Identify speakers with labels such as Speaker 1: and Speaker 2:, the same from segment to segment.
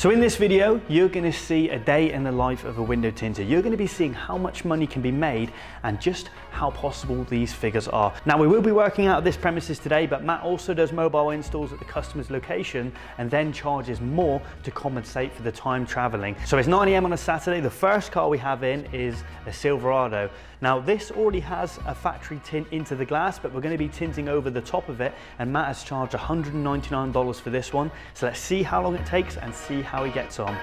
Speaker 1: So in this video, you're going to see a day in the life of a window tinter. You're going to be seeing how much money can be made and just how possible these figures are. Now, we will be working out of this premises today, but Matt also does mobile installs at the customer's location and then charges more to compensate for the time traveling. So it's 9 AM on a Saturday. The first car we have in is a Silverado. Now, this already has a factory tint into the glass, but we're going to be tinting over the top of it, and Matt has charged $199 for this one. So let's see how long it takes and see how he gets on.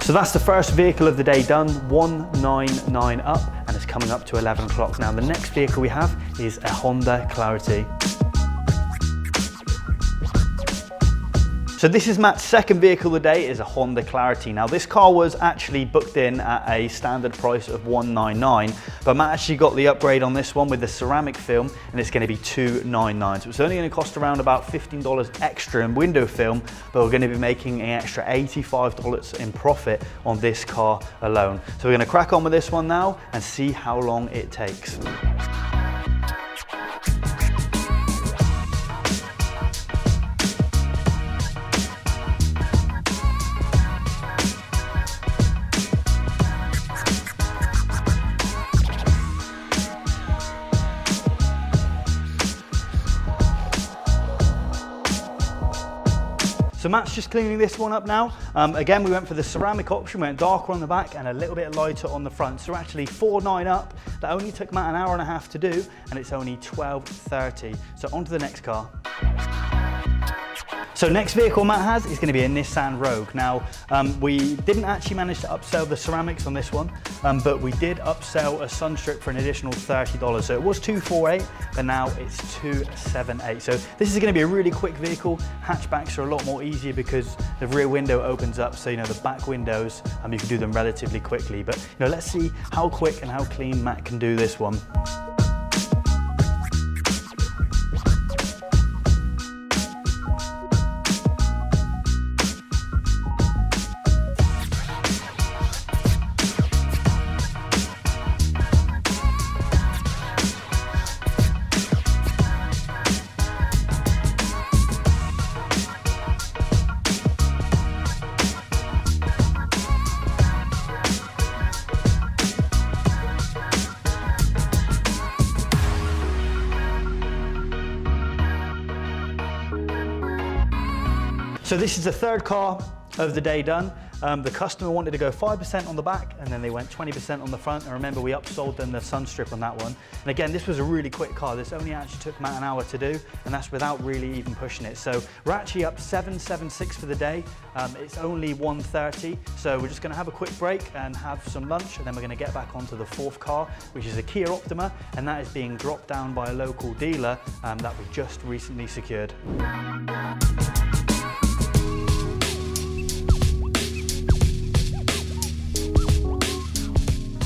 Speaker 1: So that's the first vehicle of the day done, 199 up, and it's coming up to 11 o'clock. Now the next vehicle we have is a Honda Clarity. So this is Matt's second vehicle of the day, is a Honda Clarity. Now this car was actually booked in at a standard price of $199, but Matt actually got the upgrade on this one with the ceramic film, and it's going to be $299. So it's only going to cost around about $15 extra in window film, but we're going to be making an extra $85 in profit on this car alone. So we're going to crack on with this one now and see how long it takes. So Matt's just cleaning this one up now. Again, we went for the ceramic option, went darker on the back and a little bit lighter on the front. So we're actually 4.9 up. That only took Matt an hour and a half to do, and it's only 12.30. So on to the next car. So next vehicle Matt has is going to be a Nissan Rogue. Now, we didn't actually manage to upsell the ceramics on this one, but we did upsell a sun strip for an additional $30. So it was $248, but now it's $278. So this is going to be a really quick vehicle. Hatchbacks are a lot more easier because the rear window opens up, so the back windows, you can do them relatively quickly. But let's see how quick and how clean Matt can do this one. So this is the third car of the day done. The customer wanted to go 5% on the back, and then they went 20% on the front. And remember, we upsold them the sun strip on that one. And again, this was a really quick car. This only actually took Matt an hour to do, and that's without really even pushing it. So we're actually up 776 for the day. It's only 1:30, so we're just gonna have a quick break and have some lunch, and then we're gonna get back onto the fourth car, which is a Kia Optima, and that is being dropped down by a local dealer that we just recently secured.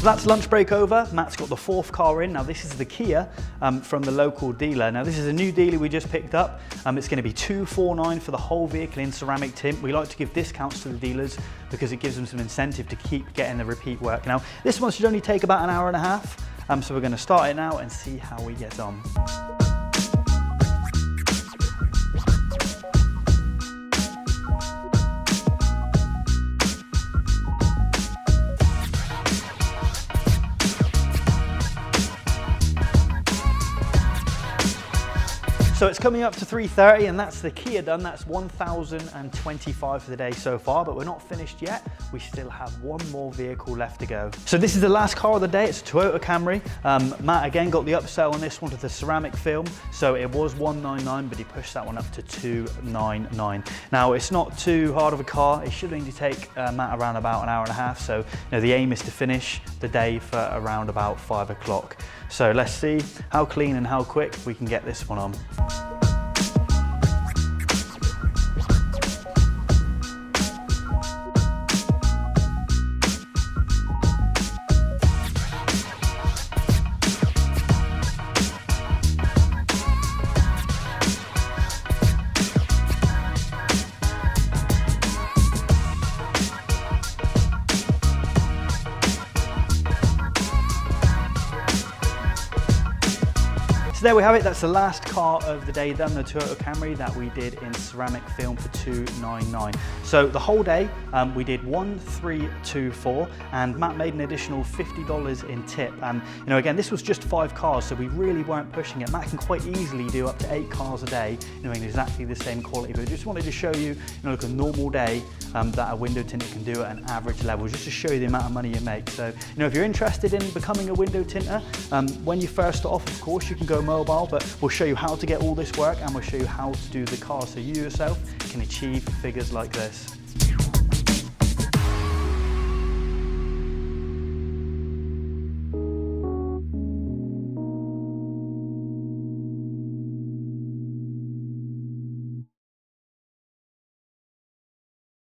Speaker 1: That's lunch break over. Matt's got the fourth car in. Now this is the Kia from the local dealer. Now this is a new dealer we just picked up. It's going to be $249 for the whole vehicle in ceramic tint. We like to give discounts to the dealers because it gives them some incentive to keep getting the repeat work. Now this one should only take about an hour and a half. So we're going to start it now and see how we get on. So it's coming up to 3:30, and that's the Kia done. That's 1,025 for the day so far, but we're not finished yet. We still have one more vehicle left to go. So this is the last car of the day. It's a Toyota Camry. Matt again got the upsell on this one to the ceramic film. So it was $199, but he pushed that one up to $299. Now it's not too hard of a car. It should only take Matt around about an hour and a half. So the aim is to finish the day for around about 5 o'clock. So let's see how clean and how quick we can get this one on. there we have it. That's the last car of the day done, the Toyota Camry that we did in ceramic film for $299. So the whole day we did 1, 3, 2, 4, and Matt made an additional $50 in tip. And you know, again, this was just 5 cars, so we really weren't pushing it. Matt can quite easily do up to 8 cars a day, you know, in exactly the same quality. But I just wanted to show you, you know, like a normal day that a window tinter can do at an average level, just to show you the amount of money you make. So, you know, if you're interested in becoming a window tinter, when you first start off, of course, you can go mobile, but we'll show you how to get all this work, and we'll show you how to do the car so you yourself can achieve figures like this.